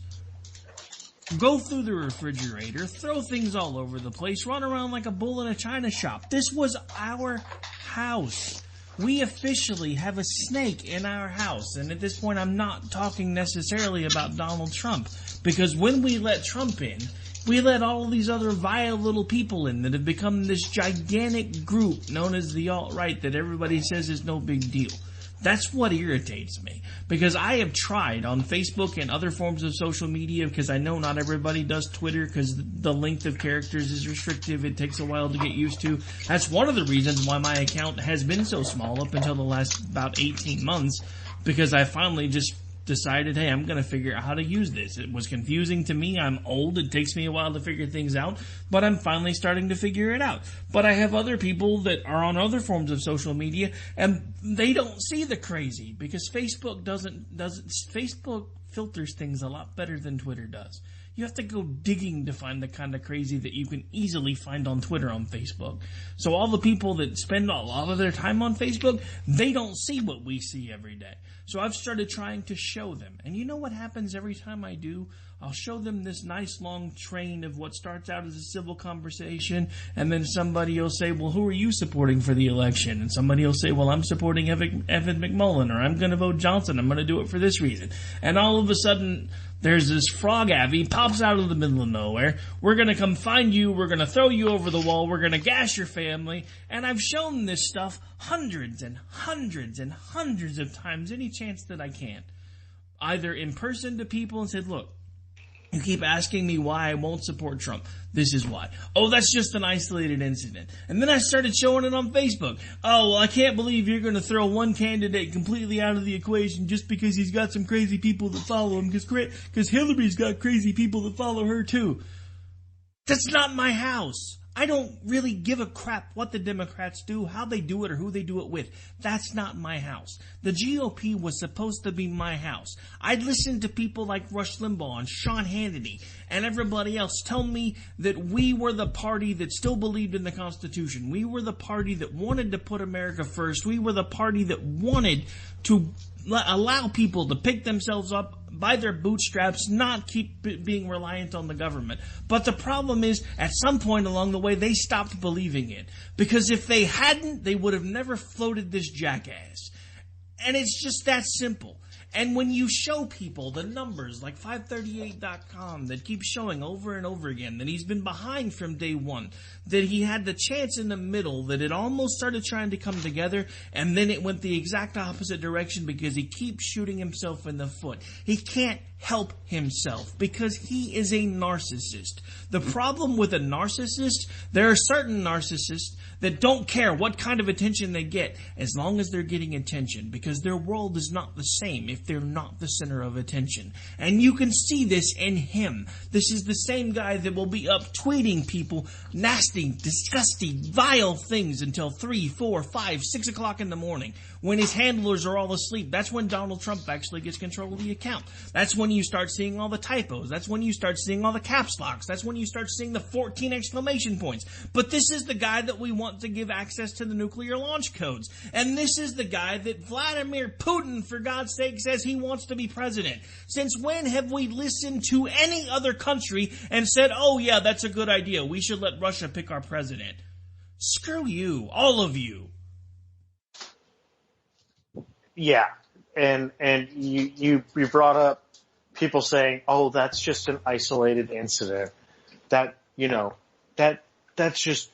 go through the refrigerator, throw things all over the place, run around like a bull in a china shop. This was our house. We officially have a snake in our house. And at this point, I'm not talking necessarily about Donald Trump. Because when we let Trump in, We let all of these other vile little people in that have become this gigantic group known as the alt-right that everybody says is no big deal. That's what irritates me, because I have tried on Facebook and other forms of social media, because I know not everybody does Twitter because the length of characters is restrictive. It takes a while to get used to. That's one of the reasons why my account has been so small up until the last about 18 months, because I finally just decided, hey, I'm going to figure out how to use this. It was confusing to me. I'm old. It takes me a while to figure things out, but I'm finally starting to figure it out. But I have other people that are on other forms of social media, and they don't see the crazy, because Facebook Facebook filters things a lot better than Twitter does. You have to go digging to find the kind of crazy that you can easily find on Twitter on Facebook. So all the people that spend a lot of their time on Facebook, they don't see what we see every day. So I've started trying to show them. And you know what happens every time I do? I'll show them this nice long train of what starts out as a civil conversation, and then somebody will say, well, who are you supporting for the election? And somebody will say, well, I'm supporting Evan McMullen, or I'm going to vote Johnson. I'm going to do it for this reason. And all of a sudden, there's this frog Abby pops out of the middle of nowhere. We're going to come find you. We're going to throw you over the wall. We're going to gas your family. And I've shown this stuff hundreds and hundreds and hundreds of times, any chance that I can. Either in person to people and said, look, you keep asking me why I won't support Trump. This is why. Oh, that's just an isolated incident. And then I started showing it on Facebook. Oh, well, I can't believe you're going to throw one candidate completely out of the equation just because he's got some crazy people that follow him, because Hillary's got crazy people that follow her too. That's not my house. I don't really give a crap what the Democrats do, how they do it, or who they do it with. That's not my house. The GOP was supposed to be my house. I'd listen to people like Rush Limbaugh and Sean Hannity and everybody else tell me that we were the party that still believed in the Constitution. We were the party that wanted to put America first. We were the party that wanted to allow people to pick themselves up by their bootstraps, not keep being reliant on the government. But the problem is, at some point along the way, they stopped believing it. Because if they hadn't, they would have never floated this jackass. And it's just that simple. And when you show people the numbers like 538.com that keep showing over and over again that he's been behind from day one, that he had the chance in the middle, that it almost started trying to come together, and then it went the exact opposite direction because he keeps shooting himself in the foot. He can't help himself because he is a narcissist. The problem with a narcissist, there are certain narcissists that don't care what kind of attention they get as long as they're getting attention, because their world is not the same if they're not the center of attention. And you can see this in him. This is the same guy that will be up tweeting people nasty, disgusting, vile things until 3, 4, 5, 6 o'clock in the morning. When his handlers are all asleep, that's when Donald Trump actually gets control of the account. That's when you start seeing all the typos. That's when you start seeing all the caps locks. That's when you start seeing the 14 exclamation points. But this is the guy that we want to give access to the nuclear launch codes. And this is the guy that Vladimir Putin, for God's sake, says he wants to be president. Since when have we listened to any other country and said, oh yeah, that's a good idea, we should let Russia pick our president? Screw you, all of you. Yeah, and you brought up people saying, "Oh, that's just an isolated incident." That's just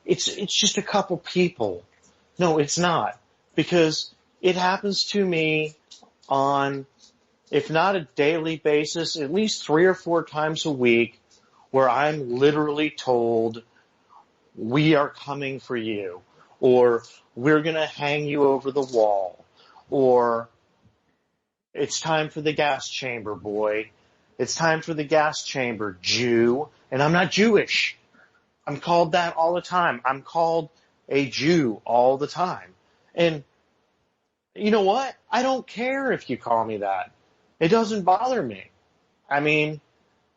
it's just a couple people. No, it's not, because it happens to me on, if not a daily basis, at least 3 or 4 times a week, where I'm literally told, "We are coming for you," or "We're going to hang you over the wall," or "It's time for the gas chamber, boy. It's time for the gas chamber, Jew." And I'm not Jewish. I'm called that all the time. I'm called a Jew all the time. And you know what? I don't care if you call me that. It doesn't bother me. I mean,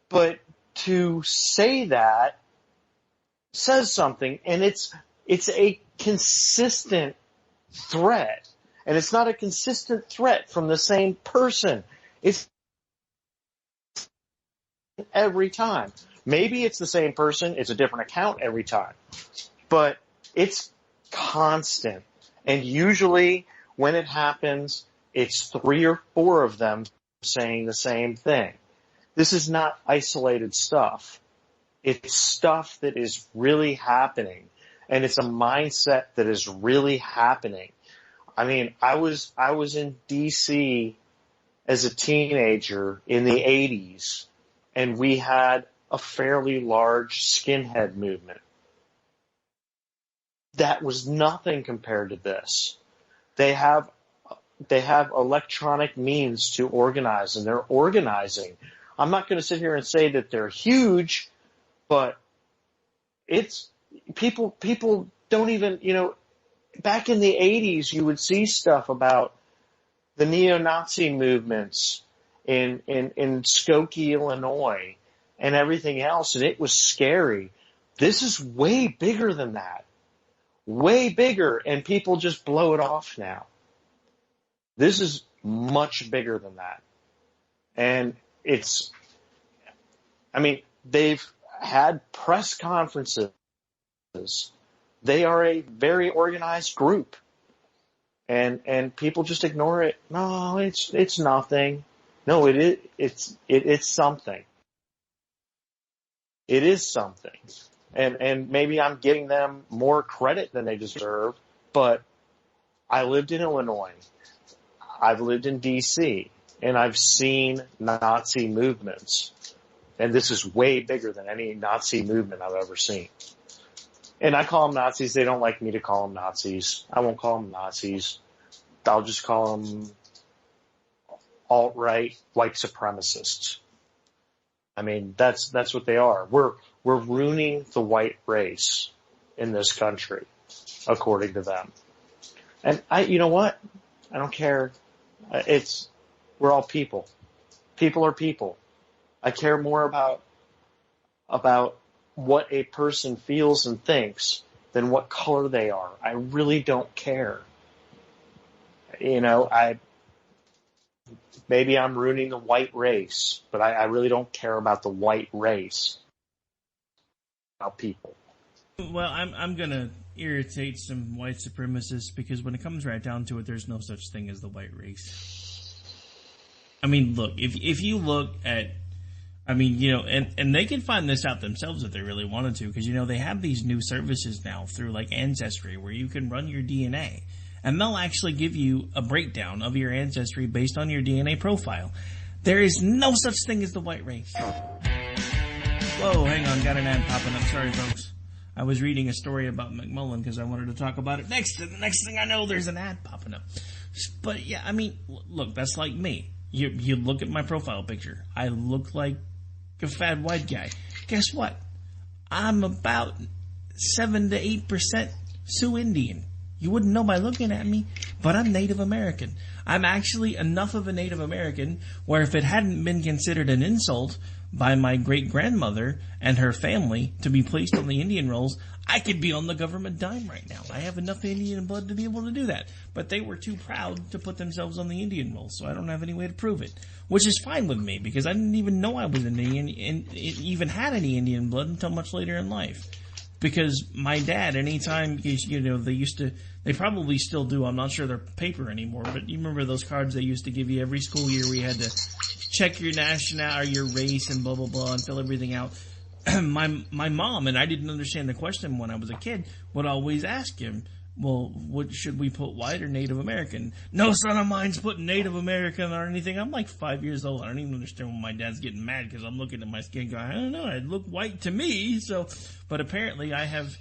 but to say that says something, and it's a consistent threat. And it's not a consistent threat from the same person. It's every time. Maybe it's the same person, it's a different account every time. But it's constant. And usually when it happens, it's 3 or 4 of them saying the same thing. This is not isolated stuff. It's stuff that is really happening, and it's a mindset that is really happening. I mean, I was in D.C. as a teenager in the 80s, and we had a fairly large skinhead movement. That was nothing compared to this. They have electronic means to organize, and they're organizing. I'm not going to sit here and say that they're huge, but it's people don't even, back in the 80s, you would see stuff about the neo-Nazi movements in Skokie, Illinois, and everything else, and it was scary. This is way bigger than that. Way bigger, and people just blow it off now. This is much bigger than that. And they've had press conferences. They are a very organized group. And people just ignore it. No, it's nothing. No, it's something. It is something. And maybe I'm giving them more credit than they deserve, but I lived in Illinois. I've lived in D.C., and I've seen Nazi movements. And this is way bigger than any Nazi movement I've ever seen. And I call them Nazis. They don't like me to call them Nazis. I won't call them Nazis. I'll just call them alt-right white supremacists. I mean, that's what they are. We're ruining the white race in this country, according to them. And you know what? I don't care. We're all people. People are people. I care more about what a person feels and thinks than what color they are. I really don't care. Maybe I'm ruining the white race, but I really don't care about the white race. About people. Well, I'm gonna irritate some white supremacists because when it comes right down to it, there's no such thing as the white race. I mean, look, if you look at, and they can find this out themselves if they really wanted to, because, they have these new services now through, like, Ancestry, where you can run your DNA, and they'll actually give you a breakdown of your ancestry based on your DNA profile. There is no such thing as the white race. Whoa, hang on, got an ad popping up. Sorry, folks. I was reading a story about McMullen because I wanted to talk about it next, and the next thing I know, there's an ad popping up. But, yeah, look, that's like me. You look at my profile picture. I look like a fat white guy. Guess what? I'm about 7 to 8% Sioux Indian. You wouldn't know by looking at me, but I'm Native American. I'm actually enough of a Native American where if it hadn't been considered an insult by my great-grandmother and her family to be placed on the Indian rolls, I could be on the government dime right now. I have enough Indian blood to be able to do that. But they were too proud to put themselves on the Indian rolls, so I don't have any way to prove it. Which is fine with me, because I didn't even know I was Indian and even had any Indian blood until much later in life. Because my dad, anytime, they probably still do, I'm not sure they're paper anymore, but you remember those cards they used to give you every school year where you had to check your nationality or your race and blah, blah, blah, and fill everything out. My mom, and I didn't understand the question when I was a kid, would always ask him, well, what should we put, white or Native American? No son of mine's putting Native American or anything. I'm like 5 years old. I don't even understand when my dad's getting mad because I'm looking at my skin going, I don't know, it look white to me. But apparently I have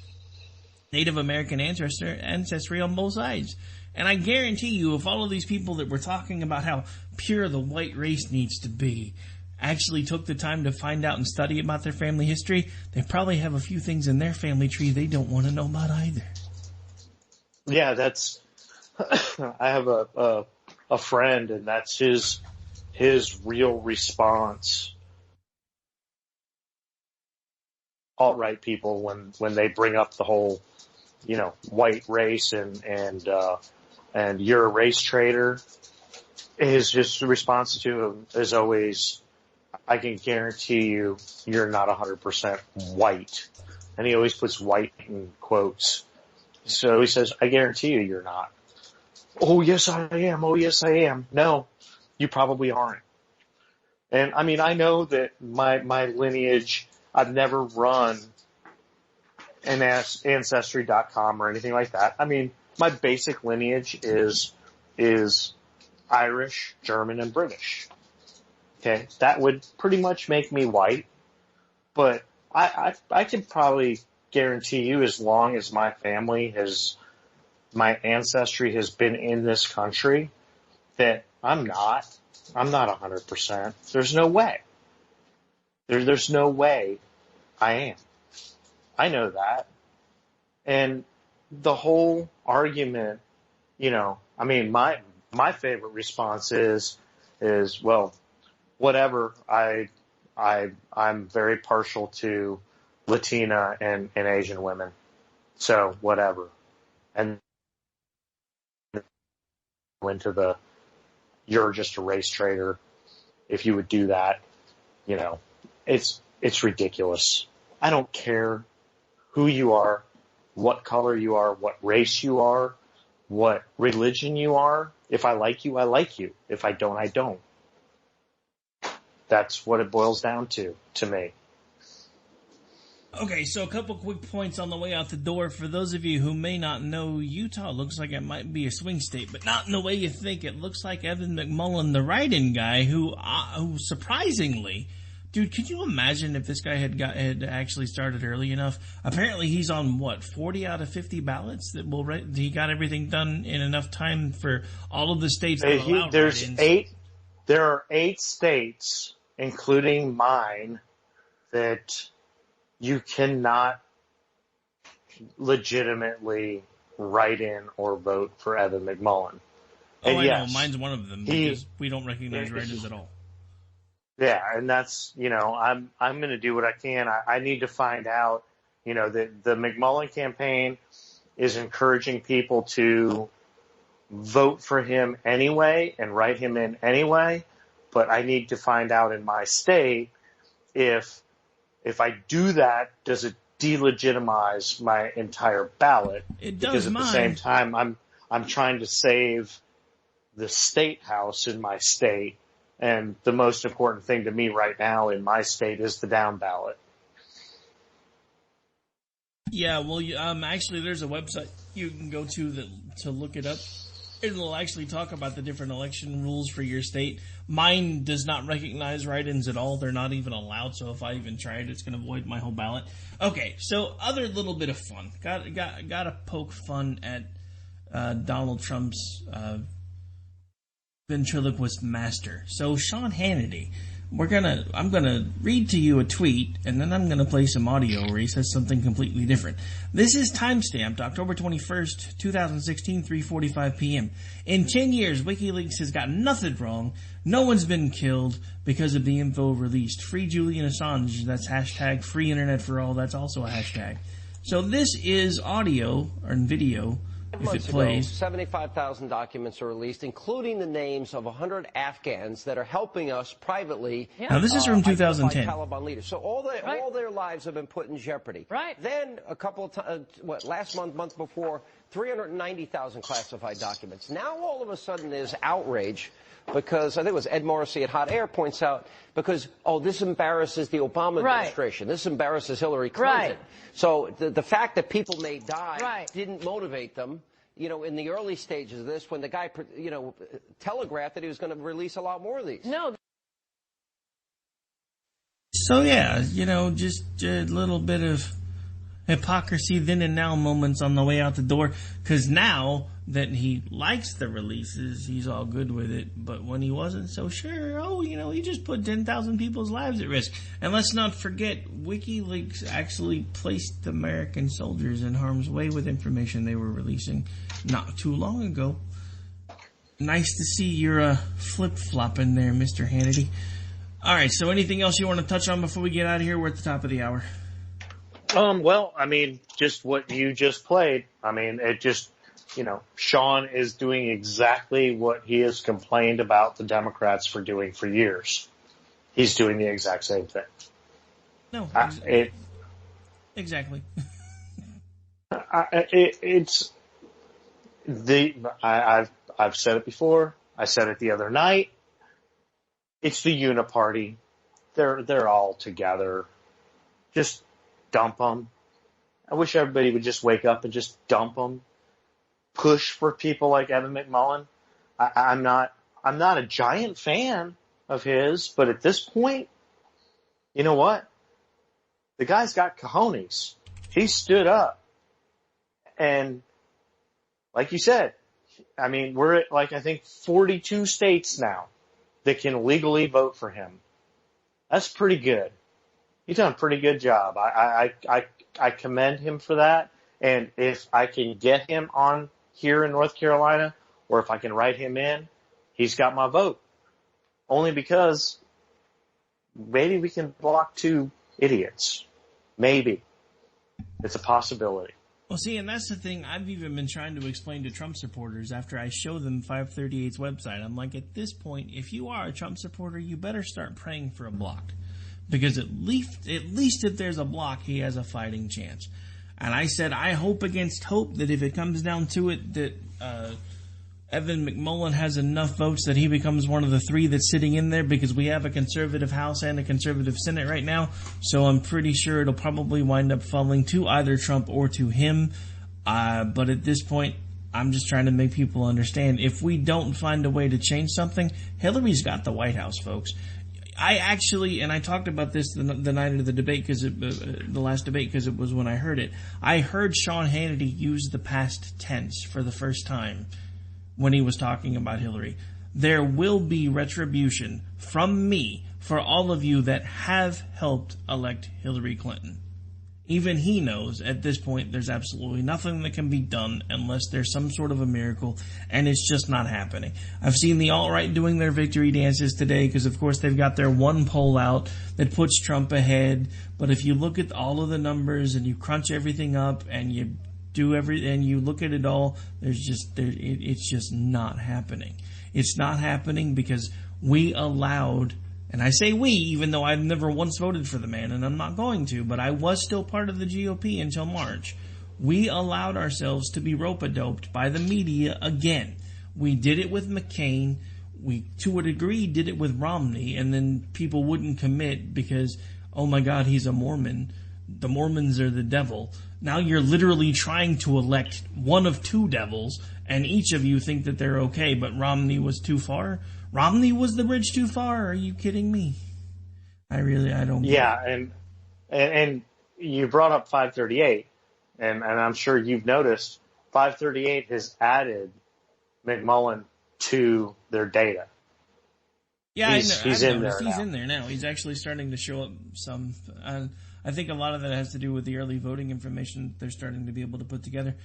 Native American ancestry on both sides. And I guarantee you, if all of these people that were talking about how pure the white race needs to be actually took the time to find out and study about their family history, they probably have a few things in their family tree they don't want to know about either. Yeah, I have a friend, and that's his real response. Alt-right people, when they bring up the whole, white race and you're a race traitor, his just response to him is always, I can guarantee you're not 100% white. And he always puts white in quotes. So he says, I guarantee you're not. Oh, yes, I am. Oh, yes, I am. No, you probably aren't. And I mean, I know that my lineage, I've never run an Ancestry.com or anything like that. I mean, my basic lineage is Irish, German, and British. Okay, that would pretty much make me white, but I can probably guarantee you, as long as my ancestry has been in this country, that I'm not 100%. There's no way. There's no way I am. I know that. And the whole argument, I mean, my favorite response is, well, whatever. I'm very partial to Latina and Asian women. So whatever. And into you're just a race traitor if you would do that. It's ridiculous. I don't care who you are, what color you are, what race you are, what religion you are. If I like you, I like you. If I don't, I don't. That's what it boils down to me. Okay, so a couple quick points on the way out the door. For those of you who may not know, Utah looks like it might be a swing state, but not in the way you think. It looks like Evan McMullin, the write-in guy, who surprisingly, dude, could you imagine if this guy had actually started early enough? Apparently, he's on 40 out of 50 ballots that he got everything done in enough time for all of the states that allow write-ins. There are 8 states, including mine, that you cannot legitimately write in or vote for Evan McMullin. And I know. Mine's one of them because we don't recognize write-ins at all. Yeah, and that's, I'm going to do what I can. I need to find out, that the McMullin campaign is encouraging people to vote for him anyway and write him in anyway. But I need to find out in my state if I do that, does it delegitimize my entire ballot? It does. Because at the same time, I'm trying to save the state house in my state, and the most important thing to me right now in my state is the down ballot. Yeah, well, actually, there's a website you can go to look it up. It'll actually talk about the different election rules for your state. Mine does not recognize write-ins at all. They're not even allowed, so if I even try it, it's going to void my whole ballot. Okay, so other little bit of fun. Got to poke fun at Donald Trump's ventriloquist master. So Sean Hannity, I'm gonna read to you a tweet, and then I'm gonna play some audio where he says something completely different. This is timestamped October 21st, 2016, 3:45 p.m. In 10 years, WikiLeaks has got nothing wrong. No one's been killed because of the info released. Free Julian Assange. That's hashtag free internet for all. That's also a hashtag. So this is audio or video. If it plays. 75,000 documents are released, including the names of 100 Afghans that are helping us privately. Yeah. Now, this is from 2010. Taliban leaders. So all their lives have been put in jeopardy. Right. Then a couple of times, last month before, 390,000 classified documents. Now all of a sudden there's outrage because I think it was Ed Morrissey at Hot Air points out because, this embarrasses the Obama administration. This embarrasses Hillary Clinton. Right. So the fact that people may die didn't motivate them, in the early stages of this when the guy, telegraphed that he was going to release a lot more of these. No. So yeah, just a little bit of hypocrisy then and now moments on the way out the door, because now that he likes the releases, he's all good with it. But when he wasn't so sure, he just put 10,000 people's lives at risk. And let's not forget, WikiLeaks actually placed American soldiers in harm's way with information they were releasing not too long ago. Nice to see you're flip-flopping there, Mr. Hannity. All right, so anything else you want to touch on before we get out of here? We're at the top of the hour. Well, I mean, just what you just played. I mean, it just, Sean is doing exactly what he has complained about the Democrats for doing for years. He's doing the exact same thing. No, exactly. I've said it before. I said it the other night. It's the uniparty. They're all together. Just dump them. I wish everybody would just wake up and just dump them. Push for people like Evan McMullin. I'm not a giant fan of his, but at this point, you know what? The guy's got cojones. He stood up. And like you said, I mean, we're at I think 42 states now that can legally vote for him. That's pretty good. He's done a pretty good job. I commend him for that. And if I can get him on here in North Carolina, or if I can write him in, he's got my vote. Only because maybe we can block 2 idiots. Maybe. It's a possibility. Well, see, and that's the thing I've even been trying to explain to Trump supporters after I show them 538's website. I'm like, at this point, if you are a Trump supporter, you better start praying for a block. Because at least if there's a block, he has a fighting chance. And I said, I hope against hope that if it comes down to it, that Evan McMullin has enough votes that he becomes one of the 3 that's sitting in there, because we have a conservative House and a conservative Senate right now. So I'm pretty sure it'll probably wind up falling to either Trump or to him. But at this point, I'm just trying to make people understand, if we don't find a way to change something, Hillary's got the White House, folks. I actually, and I talked about this the night of the debate, the last debate, because it was when I heard it. I heard Sean Hannity use the past tense for the first time when he was talking about Hillary. There will be retribution from me for all of you that have helped elect Hillary Clinton. Even he knows at this point there's absolutely nothing that can be done unless there's some sort of a miracle, and it's just not happening. I've seen the alt-right doing their victory dances today because, of course, they've got their one poll out that puts Trump ahead. But if you look at all of the numbers and you crunch everything up and you you look at it all, it's just not happening. It's not happening because we allowed, and I say we, even though I've never once voted for the man, and I'm not going to, but I was still part of the GOP until March. We allowed ourselves to be rope-a-doped by the media again. We did it with McCain. We, to a degree, did it with Romney, and then people wouldn't commit because, oh my God, he's a Mormon. The Mormons are the devil. Now you're literally trying to elect one of 2 devils, and each of you think that they're okay, but Romney was too far? Romney was the bridge too far? Are you kidding me? I don't. Yeah, and you brought up 538, and I'm sure you've noticed 538 has added McMullin to their data. Yeah, he's in there now. He's in there now. He's actually starting to show up some. I think a lot of that has to do with the early voting information they're starting to be able to put together.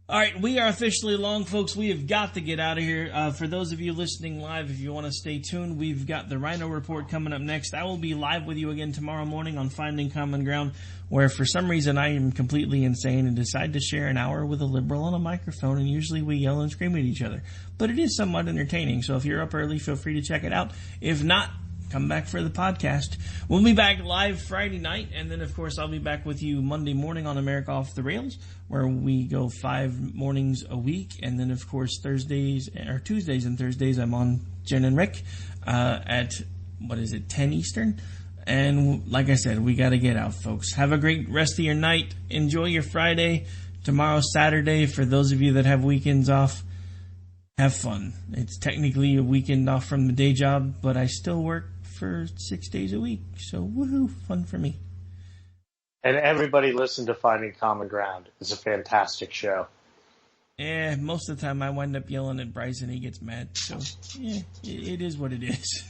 All right, we are officially long, folks. We have got to get out of here. For those of you listening live, if you want to stay tuned, we've got the Rhino Report coming up next. I will be live with you again tomorrow morning on Finding Common Ground, where for some reason I am completely insane and decide to share an hour with a liberal on a microphone, and usually we yell and scream at each other. But it is somewhat entertaining, so if you're up early, feel free to check it out. If not, come back for the podcast. We'll be back live Friday night, and then, of course, I'll be back with you Monday morning on America Off the Rails, where we go 5 mornings a week, and then, of course, Tuesdays and Thursdays, I'm on Jen and Rick at, 10 Eastern? And like I said, we got to get out, folks. Have a great rest of your night. Enjoy your Friday. Tomorrow's Saturday. For those of you that have weekends off, have fun. It's technically a weekend off from the day job, but I still work for 6 days a week. So, woohoo, fun for me. And everybody listen to Finding Common Ground. It's a fantastic show. Yeah, most of the time I wind up yelling at Bryce and he gets mad. So, yeah, it is what it is.